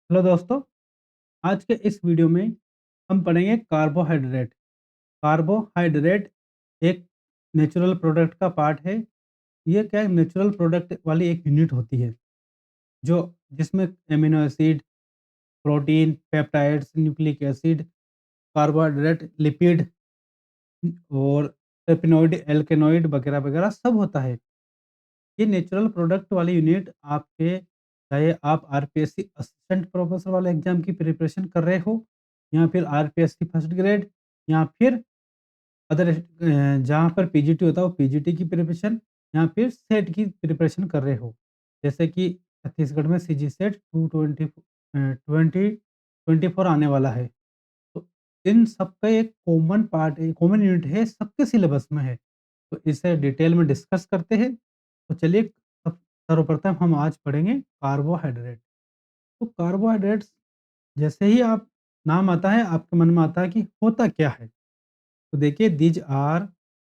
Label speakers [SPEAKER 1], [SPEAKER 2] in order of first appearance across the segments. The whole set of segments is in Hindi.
[SPEAKER 1] हेलो दोस्तों, आज के इस वीडियो में हम पढ़ेंगे कार्बोहाइड्रेट। कार्बोहाइड्रेट एक नेचुरल प्रोडक्ट का पार्ट है। ये क्या है, नेचुरल प्रोडक्ट वाली एक यूनिट होती है जो जिसमें amino acid, protein, peptides, nucleic acid, carbohydrate, lipid और पेप्टिनॉइड, एल्केनॉइड वगैरह वगैरह सब होता है। ये नेचुरल प्रोडक्ट वाली यूनिट आपके, चाहे आप आरपीएससी असिस्टेंट प्रोफेसर वाले एग्जाम की प्रिपरेशन कर रहे हो या फिर आरपीएससी फर्स्ट ग्रेड या फिर अदर जहाँ पर पीजीटी होता है वो पीजीटी की प्रिपरेशन या फिर सेट की प्रिपरेशन कर रहे हो। जैसे कि छत्तीसगढ़ में सीजी सेट 2024 आने वाला है। तो इन सबका एक कॉमन पार्ट है, कॉमन यूनिट है, सबके सिलेबस में है। तो इसे डिटेल में डिस्कस करते हैं। तो चलिए, सर्वप्रथम हम आज पढ़ेंगे कार्बोहाइड्रेट। तो कार्बोहाइड्रेट्स, जैसे ही आप नाम आता है आपके मन में आता है कि होता क्या है। तो देखिए, these are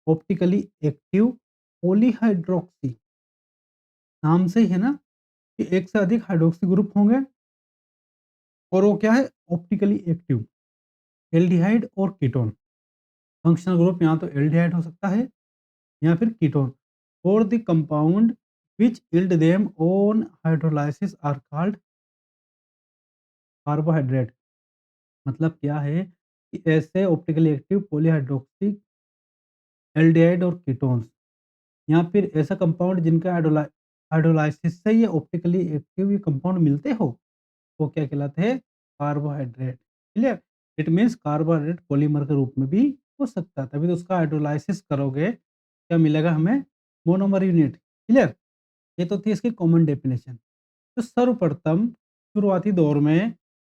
[SPEAKER 1] optically active polyhydroxy. नाम से ही है ना कि एक से अधिक हाइड्रोक्सी ग्रुप होंगे और वो क्या है, ऑप्टिकली एक्टिव। एल्डिहाइड और कीटोन, फंक्शनल ग्रुप या तो एल्डिहाइड हो सकता है या फिर कीटोन। और the compound which yield them on hydrolysis are called carbohydrate. मतलब क्या है कि ऐसे ऑप्टिकली एक्टिव पॉलीहाइड्रोक्सी, एल्डिहाइड और कीटोन्स या फिर ऐसा कंपाउंड जिनका हाइड्रोलाइसिस से ये ऑप्टिकली एक्टिव ये कंपाउंड मिलते हो, वो क्या कहलाते हैं, carbohydrate. Clear. It means carbohydrate polymer के रूप में भी हो सकता है, तभी तो उसका हाइड्रोलाइसिस करोगे क्या मिलेगा हमें, मोनोमर यूनिट। क्लियर। ये तो थी इसकी कॉमन डेफिनेशन। तो सर्वप्रथम शुरुआती दौर में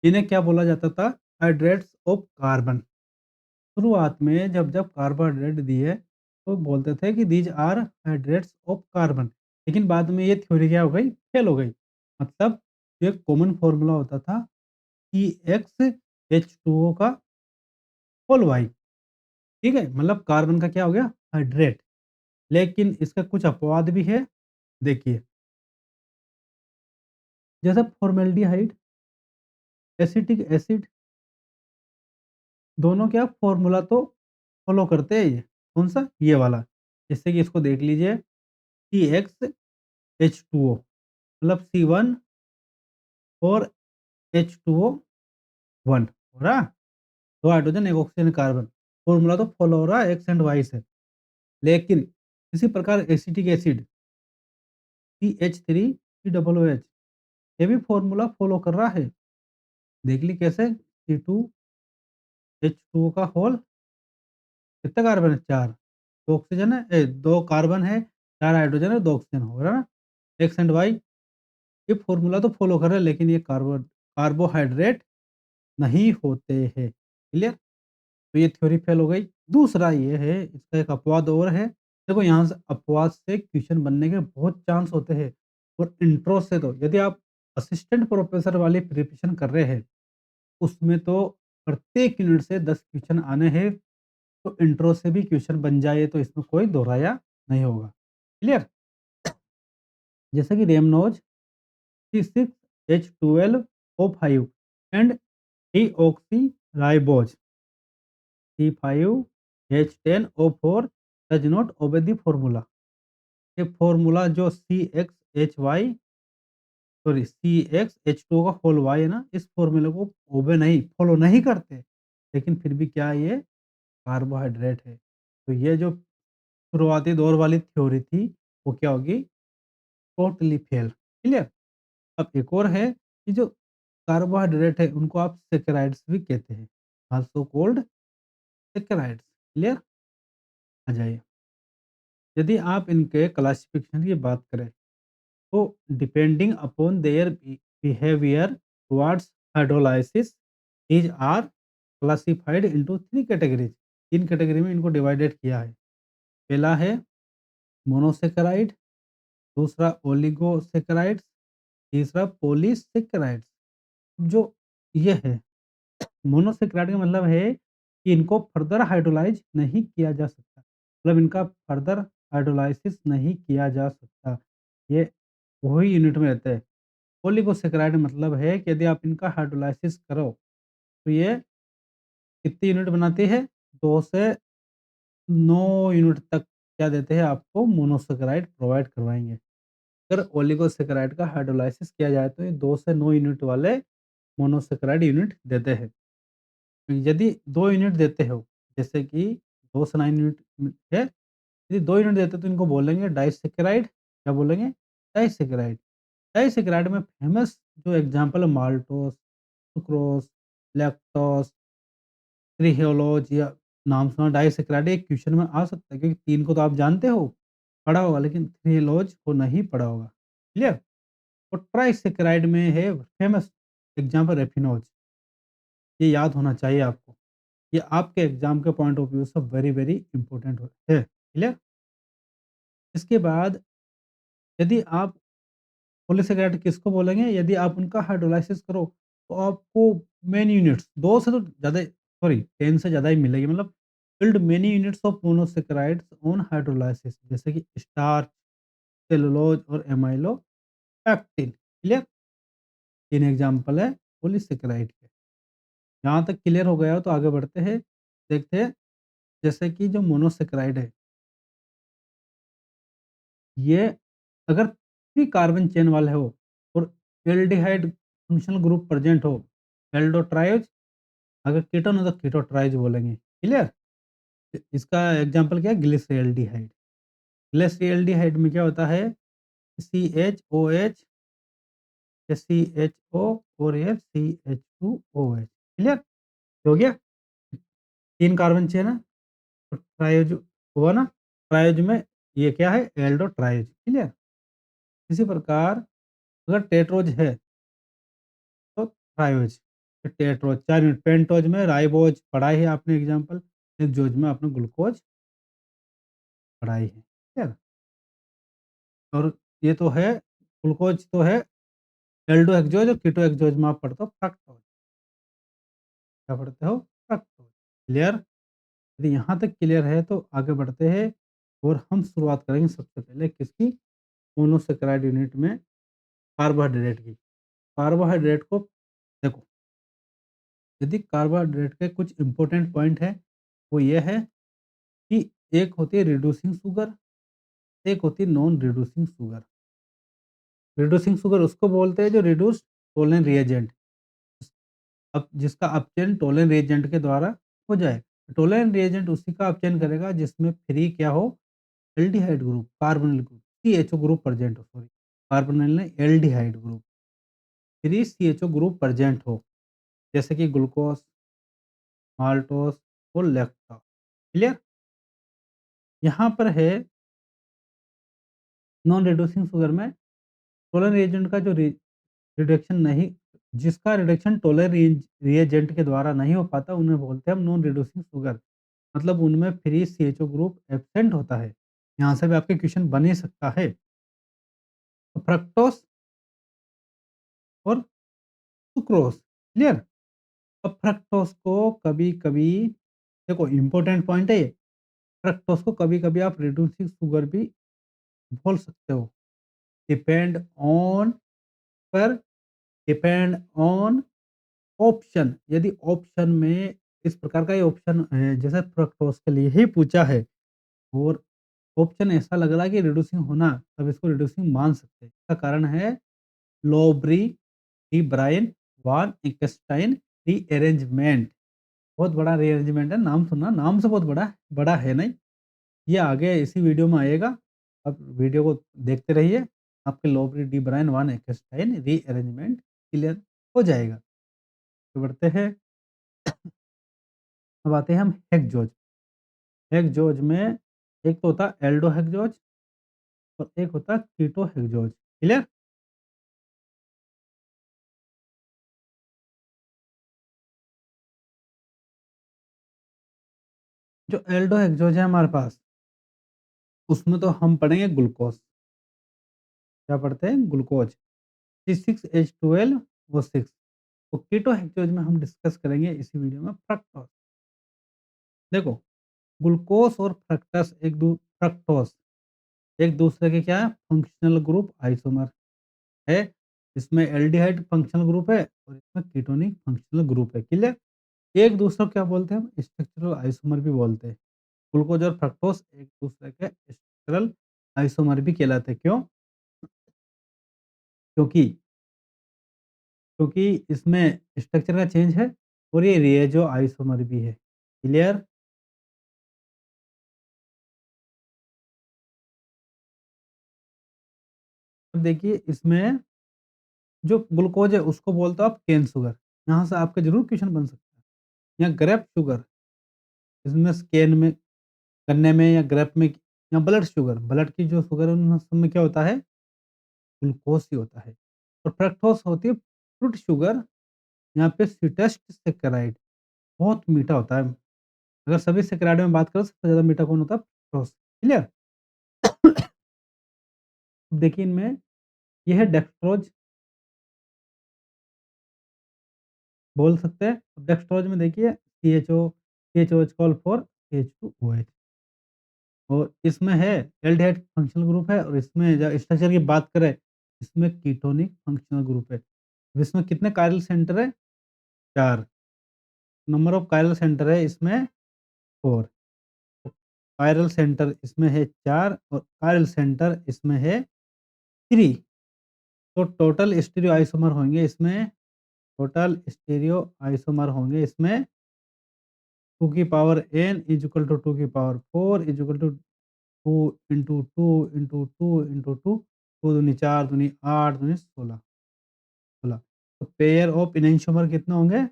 [SPEAKER 1] इन्हें क्या बोला जाता था, हाइड्रेट्स ऑफ कार्बन। शुरुआत में जब जब कार्बोहाइड्रेट दिए तो बोलते थे कि these are hydrates of carbon. लेकिन बाद में ये थ्योरी क्या हो गई, फेल हो गई। मतलब जो एक कॉमन फॉर्मूला होता था कि एक्स एच टू ओ का होल वाई। ठीक है, मतलब कार्बन का क्या हो गया, हाइड्रेट। लेकिन इसका कुछ अपवाद भी है। देखिए, जैसे फॉर्मेल्डिहाइड, एसिटिक एसिड, दोनों क्या फॉर्मूला तो फॉलो करते हैं। ये कौन सा, ये वाला। जैसे कि इसको देख लीजिए, सी एक्स एच टू ओ, मतलब सी वन और एच टू ओ वन हो रहा, दो हाइड्रोजन एक ऑक्सीजन कार्बन। फॉर्मूला तो फॉलो हो रहा है, एक्स एंड वाई से। लेकिन इसी प्रकार acetic acid C H three C double O H, ये भी फॉर्मूला फॉलो कर रहा है। देख ली कैसे, सी टू एच टू का होल, कितने कार्बन है, चार। दो ऑक्सीजन है, दो कार्बन है, चार हाइड्रोजन है, दो ऑक्सीजन हो रहा है ना, एक्स एंड वाई। ये फॉर्मूला तो फॉलो कर रहे हैं, लेकिन ये कार्बोहाइड्रेट नहीं होते हैं। क्लियर। तो ये थ्योरी फेल हो गई। दूसरा ये है, इसका एक अपवाद और है। देखो, यहाँ से अपवाद से क्वेश्चन बनने के बहुत चांस होते हैं। और इंट्रो से तो यदि आप असिस्टेंट प्रोफेसर वाली प्रिपरेशन कर रहे हैं, उसमें तो प्रत्येक यूनिट से 10 क्वेश्चन आने हैं। तो इंट्रो से भी क्वेश्चन बन जाए तो इसमें कोई दोहराया नहीं होगा। क्लियर। जैसे कि rhamnose C6H12O5 and deoxy ribose C5H10O4 does not obey the formula. ये फॉर्मूला जो C6H2O का होल वाई है ना, इस फॉर्मूले को ओबे नहीं, फॉलो नहीं करते। लेकिन फिर भी क्या है, ये कार्बोहाइड्रेट है। तो ये जो शुरुआती दौर वाली थ्योरी थी, वो क्या होगी, टोटली फेल। क्लियर। अब एक और है कि जो कार्बोहाइड्रेट है उनको आप सेकेराइड्स भी कहते हैं, आल्सो कॉल्ड सेकेराइड्स। क्लियर। आ जाइए, यदि आप इनके क्लासिफिकेशन की बात करें तो depending upon their behaviour towards hydrolysis, these are classified into three categories. तीन कैटेगरी में इनको डिवाइडेड किया है। पहला है मोनोसेकेराइड, दूसरा ओलिगोसेकेराइड्स, तीसरा पॉलीसेकेराइड्स। जो ये है, मोनोसेकेराइड का मतलब है कि इनको फर्दर हाइड्रोलाइज नहीं किया जा सकता, मतलब इनका फर्दर हाइड्रोलाइसिस नहीं किया जा सकता। ये वही यूनिट में रहते हैं। ओलिगोसैकेराइड मतलब है कि यदि आप इनका हाइड्रोलाइसिस करो, तो ये कितनी यूनिट बनाती है? 2 से 9 यूनिट तक क्या देते हैं आपको मोनोसैकेराइड प्रोवाइड करवाएँगे। अगर ओलिगोसैकेराइड का हाइड्रोलाइसिस किया जाए तो ये 2 से 9 यूनिट वाले मोनोसैकेराइड यूनिट देते हैं। यदि 2 यूनिट देते हो, जैसे कि 2 से 9 यूनिट है, यदि 2 यूनिट देते हो तो इनको बोलेंगे डाइसैकेराइड, क्या बोलेंगे? डाइसैकेराइड। डाइसैकेराइड में फेमस जो एग्ज़ाम्पल है माल्टोस, सुक्रोस, लैक्टोस, त्रिहियोलोज या नाम सुना डाइसैकेराइड, एक क्वेश्चन में आ सकता है क्योंकि 3 को तो आप जानते हो, पढ़ा होगा, लेकिन त्रिहियोलोज को नहीं पढ़ा होगा। क्लियर? और ट्राइसैकेराइड में है फेमस एग्ज़ाम्पल रेफिनोज, ये याद होना चाहिए आपको। ये आपके एग्ज़ाम के पॉइंट ऑफ व्यू से वेरी, वेरी इंपॉर्टेंट है। क्लियर? इसके बाद यदि आप पॉलीसैकेराइड किसको बोलेंगे? यदि आप उनका हाइड्रोलाइसिस करो, तो आपको मेनी यूनिट्स 2 से तो ज़्यादा, सॉरी 10 से ज़्यादा ही मिलेगी, मतलब build many units of monosaccharides on hydrolysis, जैसे कि स्टार्च, सेलुलोज और एमाइलो पेक्टिन। क्लियर? 3 एग्ज़ाम्पल है पॉलीसैकेराइड के। यहाँ तक क्लियर हो गया हो तो आगे बढ़ते हैं। देखते हैं, जैसे कि जो मोनोसैकेराइड है, ये अगर 3 कार्बन चेन वाले हो और एल्डिहाइड फंक्शनल ग्रुप प्रेज़ेंट हो, एल्डोट्राइज, अगर कीटोन हो तो कीटोट्राइज बोलेंगे। क्लियर? इसका एग्ज़ाम्पल क्या है? ग्लिसरॉल्डिहाइड। ग्लिसरॉल्डिहाइड में क्या होता है? CHOH या CHO और ये CH2OH। क्लियर? हो गया? 3 कार्बन चेन है, तो ट्रायोज हुआ ना? ट्रायोज में ये क्या है? एल्डोट्राइज। क्लियर? इसी प्रकार अगर टेट्रोज है तो ट्रायोज, फिर टेट्रोज 4 यूनिट, पेंटोज में राइबोज पढ़ा ही है आपने एग्ज़ाम्पल, हेक्सोज में आपने ग्लूकोज पढ़ा ही है। ठीक है? और ये तो है, ग्लूकोज तो है एल्डो हेक्सोज, और कीटो हेक्सोज में आप पढ़ते हो फ्रक्टोज। क्या पढ़ते हो? फ्रक्टोज। क्लियर? यदि यहाँ तक क्लियर है तो आगे बढ़ते हैं और हम शुरुआत करेंगे सबसे पहले किसकी? मोनोसैकेराइड यूनिट में कार्बोहाइड्रेट की। कार्बोहाइड्रेट को देखो, यदि कार्बोहाइड्रेट के कुछ इंपॉर्टेंट पॉइंट है, वो ये है कि एक होती है रिड्यूसिंग शुगर, एक होती है non reducing sugar. Reducing sugar उसको बोलते हैं जो रिड्यूस टोलेन रिएजेंट, अब जिसका अपचयन टोलेन रिएजेंट के द्वारा हो जाए। टोलेन रिएजेंट उसी का अपचयन करेगा जिसमें फ्री क्या हो? Aldehyde group, carbonyl group, CHO group present हो, सॉरी, कार्बोनिल नहीं, aldehyde group, free CHO group present हो, जैसे कि ग्लूकोज, माल्टोस और लैक्टोज। क्लियर? यहाँ पर है नॉन रिड्यूसिंग शुगर में टोलेन रिएजेंट का जो रिडक्शन नहीं, जिसका रिडक्शन टोलेन रिएजेंट के द्वारा नहीं हो पाता, उन्हें बोलते हैं हम नॉन रिड्यूसिंग शुगर, मतलब उनमें फ्री CHO ग्रुप एब्सेंट होता है। यहाँ से भी आपके क्वेश्चन बन ही सकता है। तो फ्रक्टोज और सुक्रोज। क्लियर? अब फ्रक्टोज को कभी-कभी, देखो इम्पोर्टेंट पॉइंट है ये, फ्रक्टोज को कभी-कभी आप रिड्यूसिंग शुगर भी बोल सकते हो। डिपेंड ऑन, पर डिपेंड ऑन ऑप्शन, यदि ऑप्शन में इस प्रकार का ये ऑप्शन है, जैसे फ्रक्टोज के लिए ही पूछा है और ऑप्शन ऐसा लग रहा है कि रिड्यूसिंग होना, तब इसको रिड्यूसिंग मान सकते हैं। इसका कारण है लोब्री डी ब्रायन वान एकेस्टाइन रीअरेंजमेंट। बहुत बड़ा रीअरेंजमेंट है, नाम सुना, नाम से बहुत बड़ा बड़ा है नहीं। ये आगे इसी वीडियो में आएगा। आप वीडियो को देखते रहिए, आपके लोब्री डी ब्रायन वान एकेस्टाइन रीअरेंजमेंट क्लियर हो जाएगा। तो बढ़ते हैं, अब आते हैं हम हेक्सोज। हेक्सोज में एक तो होता है एल्डो हेक्सोज और एक होता है कीटो हेक्सोज। क्लियर? जो एल्डो हेक्सोज है हमारे पास, उसमें तो हम पढ़ेंगे ग्लूकोज। क्या पढ़ते हैं? ग्लूकोज, C6H12 वो 6। तो कीटो हेक्सोज में हम डिस्कस करेंगे इसी वीडियो में फ्रक्टोज। देखो, ग्लूकोज और फ्रक्टोज एक दूसरे के क्या है? फंक्शनल ग्रुप आइसोमर है। इसमें एल्डिहाइड फंक्शनल ग्रुप है और इसमें कीटोनिक फंक्शनल ग्रुप है। क्लियर? एक दूसरे को क्या बोलते हैं हम? स्ट्रक्चरल आइसोमर भी बोलते हैं। ग्लूकोज और फ्रक्टोज एक दूसरे के स्ट्रक्चरल आइसोमर भी कहलाते हैं। क्यों? क्योंकि क्योंकि इसमें स्ट्रक्चर का चेंज है और ये रिएजो आइसोमर भी है। क्लियर? अब देखिए इसमें जो ग्लूकोज है उसको बोलते हो आप केन शुगर। यहाँ से आपका ज़रूर क्वेश्चन बन सकता है। या ग्रेप शुगर, इसमें केन में, गन्ने में या ग्रेप में, या ब्लड शुगर, ब्लड की जो शुगर है उन सब में क्या होता है? ग्लूकोज ही होता है। और फ्रक्टोज होती है फ्रूट शुगर, यहाँ पे स्वीटेस्ट सैकराइड, बहुत मीठा होता है। अगर सभी सैकराइड में बात करें सबसे ज़्यादा मीठा कौन होता है? फ्रक्टोज। क्लियर? अब देखिए इनमें ये है डेक्सट्रोज, बोल सकते हैं। अब डेक्सट्रोज में देखिए CHO कॉल फॉर CH2OH, और इसमें है एल्डिहाइड फंक्शनल ग्रुप है, और इसमें जब स्ट्रक्चर की बात करें, इसमें कीटोनिक फंक्शनल ग्रुप है। अब इसमें कितने कायरल सेंटर है? 4। नंबर ऑफ कायरल सेंटर है इसमें 4। कायरल सेंटर इसमें है 4 और कायरल सेंटर इसमें है 3। तो टोटल स्टीरियो आइसोमर होंगे इसमें, टोटल स्टीरियो आइसोमर होंगे इसमें 2 की power n is equal to 2 की power 4 is equal to 2 into 2 into 2 into 2, 2 दूनी 4 दूनी 8 दूनी 16, 16। तो पेयर ऑफ इनेंशियोमर कितने होंगे?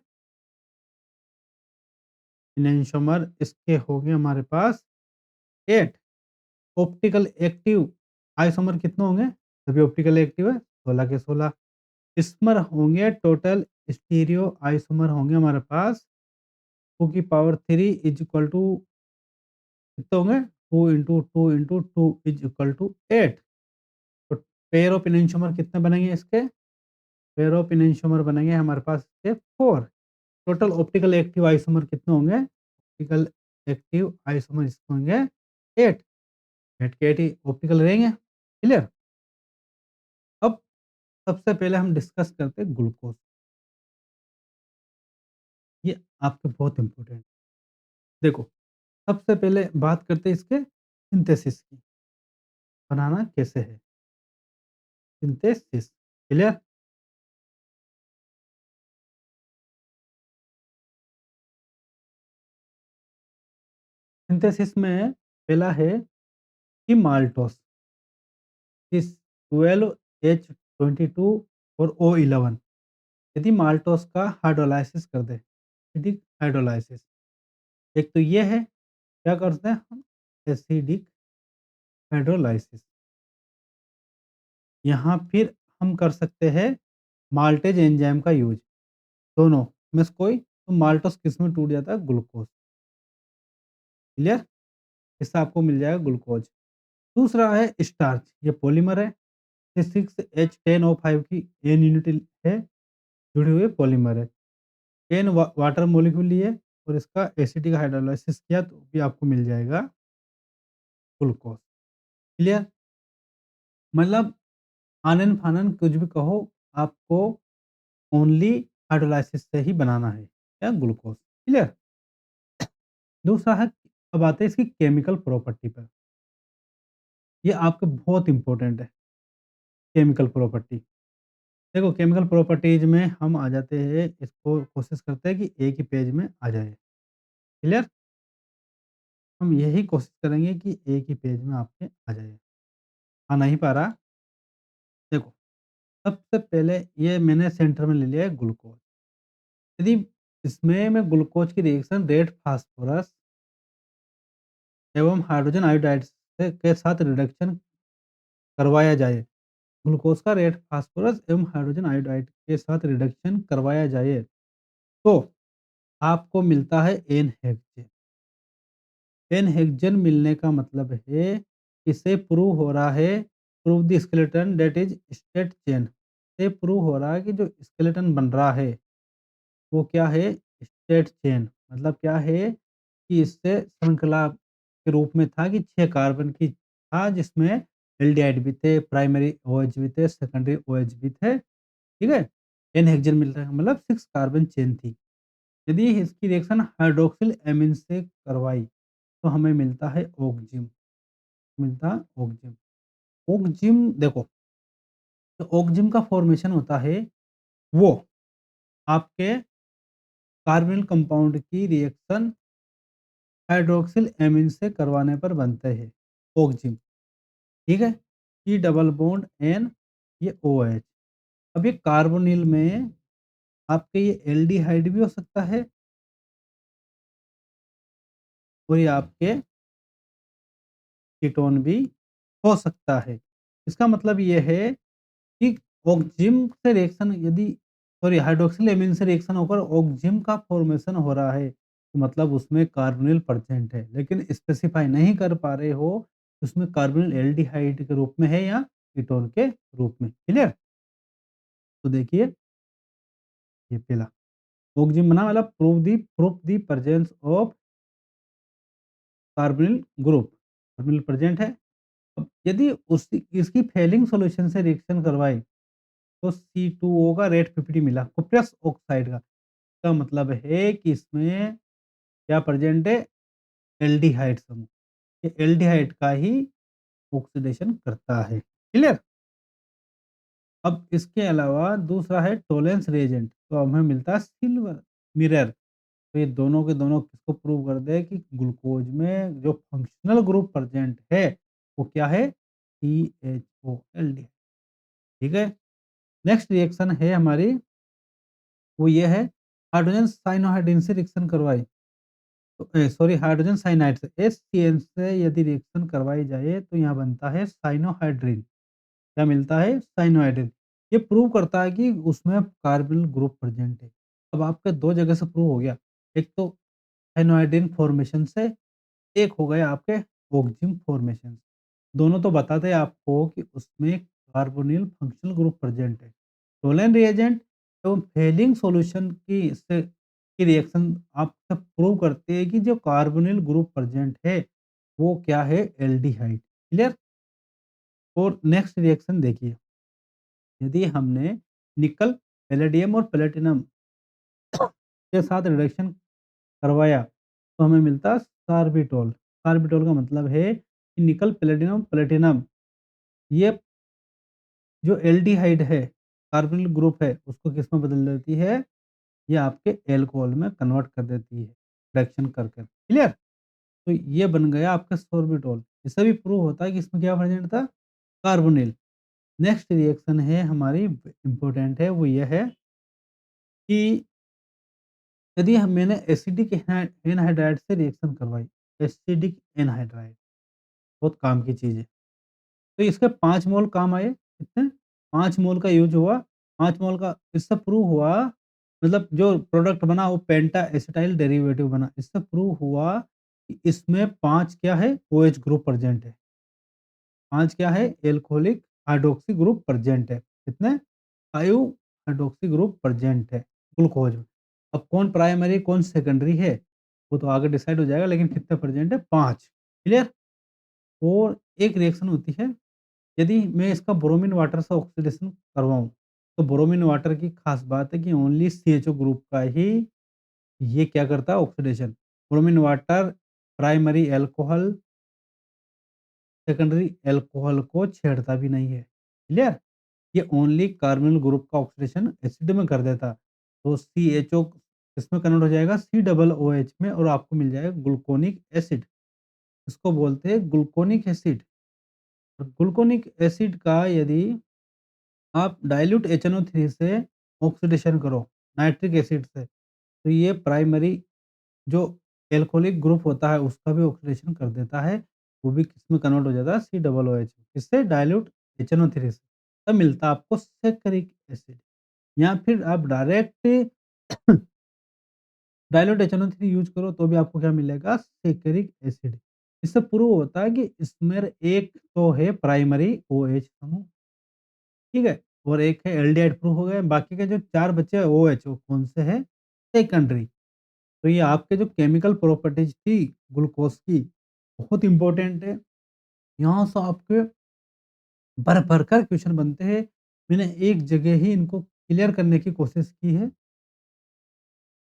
[SPEAKER 1] इनेंशियोमर इसके होंगे हमारे पास 8। ऑप्टिकल एक्टिव आइसोमर कितने होंगे? सभी ऑप्टिकल एक्टिव है 16 के 16। इसमें होंगे टोटल स्टीरियो आइसोमर होंगे हमारे पास 2 की पावर 3 इज़ इक्वल टू कितने होंगे? 2 into 2 into 2 is equal to 8। तो पेयर ऑफ इनेंशियोमर कितने बनेंगे इसके? पेयर ऑफ इनेंशियोमर बनेंगे हमारे पास इसके 4। टोटल ऑप्टिकल एक्टिव आइसोमर कितने होंगे? ऑप्टिकल एक्टिव आइसोमर इसके होंगे 8। 8 के 8 ही ऑप्टिकल रहेंगे। क्लियर? अब सबसे पहले हम डिस्कस करते हैं ग्लूकोज। ये आपके बहुत इंपॉर्टेंट। देखो, सबसे पहले बात करते हैं इसके सिंथेसिस की, बनाना कैसे है? सिंथेसिस। क्लियर? सिंथेसिस में पहला है कि माल्टोस इस 12H22 और O11, यदि माल्टोस का हाइड्रोलाइसिस कर दे, एसिडिक हाइड्रोलाइसिस। एक तो ये है, क्या करते हैं हम? Acidic hydrolysis. यहाँ फिर हम कर सकते हैं माल्टेज एंजाइम का यूज़, दोनों में से कोई, तो माल्टोस किस में टूट जाता है? ग्लूकोज। क्लियर? इससे आपको मिल जाएगा ग्लूकोज। दूसरा है स्टार्च, ये पॉलीमर है। ये 6H10O5 की एन यूनिट है, जुड़ी हुई पॉलीमर है। एन वाटर मॉलिक्यूल लिए और इसका एसिडिक हाइड्रोलाइसिस किया तो भी आपको मिल जाएगा ग्लूकोज। क्लियर? मतलब आनन-फानन कुछ भी कहो, आपको ओनली हाइड्रोलाइसिस से ही बनाना है क्या? ग्लूकोज। क्लियर? दूसरा है, अब आते हैं इसकी केमिकल प्रॉपर्टी पर। ये आपके बहुत इंपॉर्टेंट है, केमिकल प्रॉपर्टी। देखो केमिकल प्रॉपर्टीज में हम आ जाते हैं, इसको कोशिश करते हैं कि एक ही पेज में आ जाए। क्लियर? हम यही कोशिश करेंगे कि एक ही पेज में आपके आ जाए। आ नहीं पा रहा? देखो, सबसे पहले ये मैंने सेंटर में ले लिया है ग्लूकोज। यदि इसमें मैं ग्लूकोज की रिएक्शन रेड फास्फोरस एवं हाइड्रोजन आयोडाइड से के साथ रिडक्शन करवाया जाए, ग्लूकोज का रेड फास्फोरस एवं हाइड्रोजन आयोडाइड के साथ रिडक्शन करवाया जाए, तो आपको मिलता है एन हेक्सेन। एन हेक्सेन मिलने का मतलब है, इससे प्रूव हो रहा है, prove the skeleton that is state chain, से प्रूव हो रहा है कि जो स्केलेटन बन रहा है वो क्या है? State chain. मतलब क्या है कि इससे श्रृंखला के रूप में था कि 6 कार्बन की था, जिसमें एल्डिहाइड भी थे, प्राइमरी ओएच भी थे, सेकेंडरी ओएच भी थे, ठीक है? n हेक्सेन मिल रहा है मतलब 6 कार्बन चेन थी। यदि इसकी रिएक्शन हाइड्रॉक्सिल एमीन से करवाई तो हमें मिलता है ऑक्जिम, मिलता है ऑक्जिम। ऑक्जिम देखो, जो ऑक्जिम का फॉर्मेशन होता है वो आपके कार्बोनिल कंपाउंड की रिएक्शन हाइड्रॉक्सिल एमीन से करवाने पर बनते हैं ऑक्जिम, ठीक है? ई डबल बॉन्ड एन, ये OH। अब ये कार्बोनिल में आपके ये एल्डिहाइड भी हो सकता है और ये आपके कीटोन भी हो सकता है। इसका मतलब ये है कि ऑक्जिम से रिएक्शन यदि सॉरी हाइड्रॉक्सिल एमीन से रिएक्शन होकर ऑक्जिम का फॉर्मेशन हो रहा है, तो मतलब उसमें कार्बोनिल प्रेजेंट है। लेकिन स्पेसिफाई नहीं कर पा रहे हो, उसमें कार्बोनिल एल्डिहाइड के रूप में है या कीटोन के रूप में। क्लियर? तो देखिए ये पहला ऑक्जिम बना मतलब proof the presence of carbonyl group, carbonyl present है। अब यदि उसकी इसकी फेलिंग सॉल्यूशन से रिएक्शन करवाए तो C2O का रेट 50 मिला कुप्रस ऑक्साइड का। इसका मतलब है कि इसमें क्या प्रेजेंट है? एल्डिहाइड समूह। ये एल्डिहाइड का ही ऑक्सीडेशन करता है। क्लियर? अब इसके अलावा दूसरा है टोलेंस रिएजेंट, तो हमें मिलता है सिल्वर मिरर। तो ये दोनों के दोनों किसको प्रूव कर दे कि ग्लूकोज में जो फंक्शनल ग्रुप प्रेजेंट है वो क्या है? CHO aldehyde. ठीक है? नेक्स्ट रिएक्शन है हमारी, वो ये है हाइड्रोजन साइनोहाइड्रिन से रिएक्शन करवाई, तो सॉरी हाइड्रोजन साइनाइड से HCl से यदि रिएक्शन करवाई जाए तो यहाँ बनता है साइनोहाइड्रिन। क्या मिलता है? साइनोहाइड्रिन। ये प्रूव करता है कि उसमें कार्बोनिल ग्रुप प्रेजेंट है। अब आपके 2 जगह से प्रूव हो गया। एक तो साइनोहाइड्रिन फॉर्मेशन से, एक हो गए आपके ऑक्जिन फॉर्मेशन। दोनों तो बताते हैं आपको कि उसमें कार्बोनिल फंक्शनल ग्रुप प्रेजेंट है। टोलेन रिएजेंट एवं फेलिंग सॉल्यूशन की रिएक्शन आपसे प्रूव करती है कि जो कार्बोनिल ग्रुप प्रेजेंट है वो क्या है? एल्डिहाइड। क्लियर? और नेक्स्ट रिएक्शन देखिए, यदि हमने निकल, पैलेडियम और प्लेटिनम के साथ रिडक्शन करवाया तो हमें मिलता है सार्बिटोल। सार्बिटोल का मतलब है कि निकल, पैलेडियम, प्लेटिनम ये जो एल्डिहाइड है, कार्बोनिल ग्रुप है, उसको किसमें बदल देती है? ये आपके एल्कोहल में कन्वर्ट कर देती है रिडक्शन कर कर। क्लियर? तो ये बन गया आपका सोर्बिटोल। इससे भी प्रूव होता है कि इसमें क्या प्रेजेंट था? कार्बोनिल। नेक्स्ट रिएक्शन है हमारी इंपॉर्टेंट है, वो ये है कि यदि मैंने एसिडिक एनहाइड्राइड से रिएक्शन करवाई, एसिडिक एनहाइड्राइड बहुत काम की चीज़ है। तो इसके 5 मोल काम आए, कितने? 5 मोल का यूज़ हुआ, 5 मोल का इससे प्रूव हुआ, मतलब जो प्रोडक्ट बना वो पेंटा एसिटाइल डेरिवेटिव बना। इससे प्रूव हुआ कि इसमें 5 क्या है? OH ग्रुप प्रेजेंट है। 5 क्या है? एल्कोहलिक हाइड्रॉक्सी ग्रुप प्रेजेंट है। कितने? 5 हाइड्रॉक्सी ग्रुप प्रेजेंट है ग्लूकोज में। अब कौन प्राइमरी कौन सेकेंडरी है वो तो आगे डिसाइड हो जाएगा, लेकिन कितने प्रेजेंट है? 5। क्लियर? और एक रिएक्शन होती है, यदि मैं इसका ब्रोमीन वाटर से ऑक्सीडेशन करवाऊँ, तो ब्रोमीन वाटर की खास बात है कि ओनली CHO ग्रुप का ही ये क्या करता है? Oxidation. Bromine water primary alcohol, secondary alcohol को छेड़ता भी नहीं है। क्लियर? ये ओनली कार्बोनिल ग्रुप का ऑक्सीडेशन एसिड में कर देता। तो CHO किसमें कन्वर्ट हो जाएगा? COOH में, और आपको मिल जाएगा ग्लूकोनिक एसिड। इसको बोलते हैं ग्लूकोनिक एसिड। और ग्लूकोनिक एसिड का यदि आप डाइल्यूट HNO3 से ऑक्सीडेशन करो नाइट्रिक एसिड से, तो ये प्राइमरी जो एल्कोहलिक ग्रुप होता है उसका भी ऑक्सीडेशन कर देता है। वो भी किसमें कन्वर्ट हो जाता है? COOH। किससे? डाइल्यूट HNO3 से। तब मिलता है आपको सैकरिक एसिड। या फिर आप डायरेक्ट डाइल्यूट HNO3 यूज़ करो तो भी आपको क्या मिलेगा? सैकरिक एसिड। इससे प्रूव होता है कि इसमें एक तो है प्राइमरी OH समूह, ठीक है? और एक है एल्डिहाइड प्रूफ हो गए, बाकी के जो 4 बचे हैं OH वो कौन से हैं? सेकेंडरी। तो ये आपके जो केमिकल प्रॉपर्टीज़ थी ग्लूकोज़ की, बहुत इम्पोर्टेंट है। यहाँ से आपके भर-भर कर क्वेश्चन बनते हैं। मैंने एक जगह ही इनको क्लियर करने की कोशिश की है।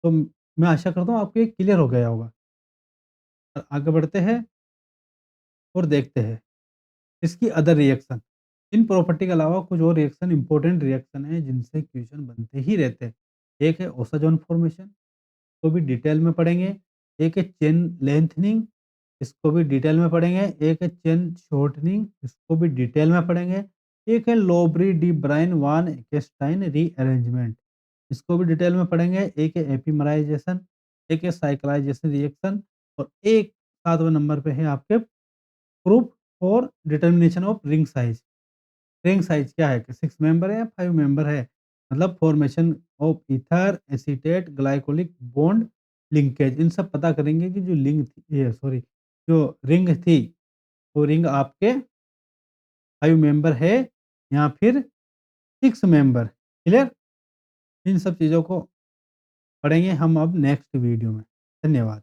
[SPEAKER 1] तो मैं आशा करता हूँ आपको ये क्लियर हो गया होगा। आगे बढ़ते हैं और देखते हैं इसकी अदर रिएक्शन। इन प्रॉपर्टी के अलावा कुछ और रिएक्शन इंपॉर्टेंट रिएक्शन है जिनसे क्वेश्चन बनते ही रहते हैं। एक है ओसाजोन फॉर्मेशन, को भी डिटेल में पढ़ेंगे। एक है चेन लेंथनिंग, इसको भी डिटेल में पढ़ेंगे। एक है चेन शॉर्टनिंग, इसको भी डिटेल में पढ़ेंगे। एक है लोबरी डी ब्राइन वान केस्टाइन रीअरेंजमेंट, इसको भी डिटेल में पढ़ेंगे। एक है एपिमराइजेशन, एक है साइक्लाइजेशन रिएक्शन, और एक 7वें नंबर पे है आपके proof for determination of ring size. Ring size क्या है कि 6 मेंबर है या 5 मेंबर है, मतलब formation of ether acetate glycolic bond linkage. इन सब पता करेंगे कि जो लिंक ये सॉरी जो रिंग थी वो रिंग आपके 5 मेंबर है या फिर 6 मेंबर। क्लियर? इन सब चीज़ों को पढ़ेंगे हम अब नेक्स्ट वीडियो में। धन्यवाद।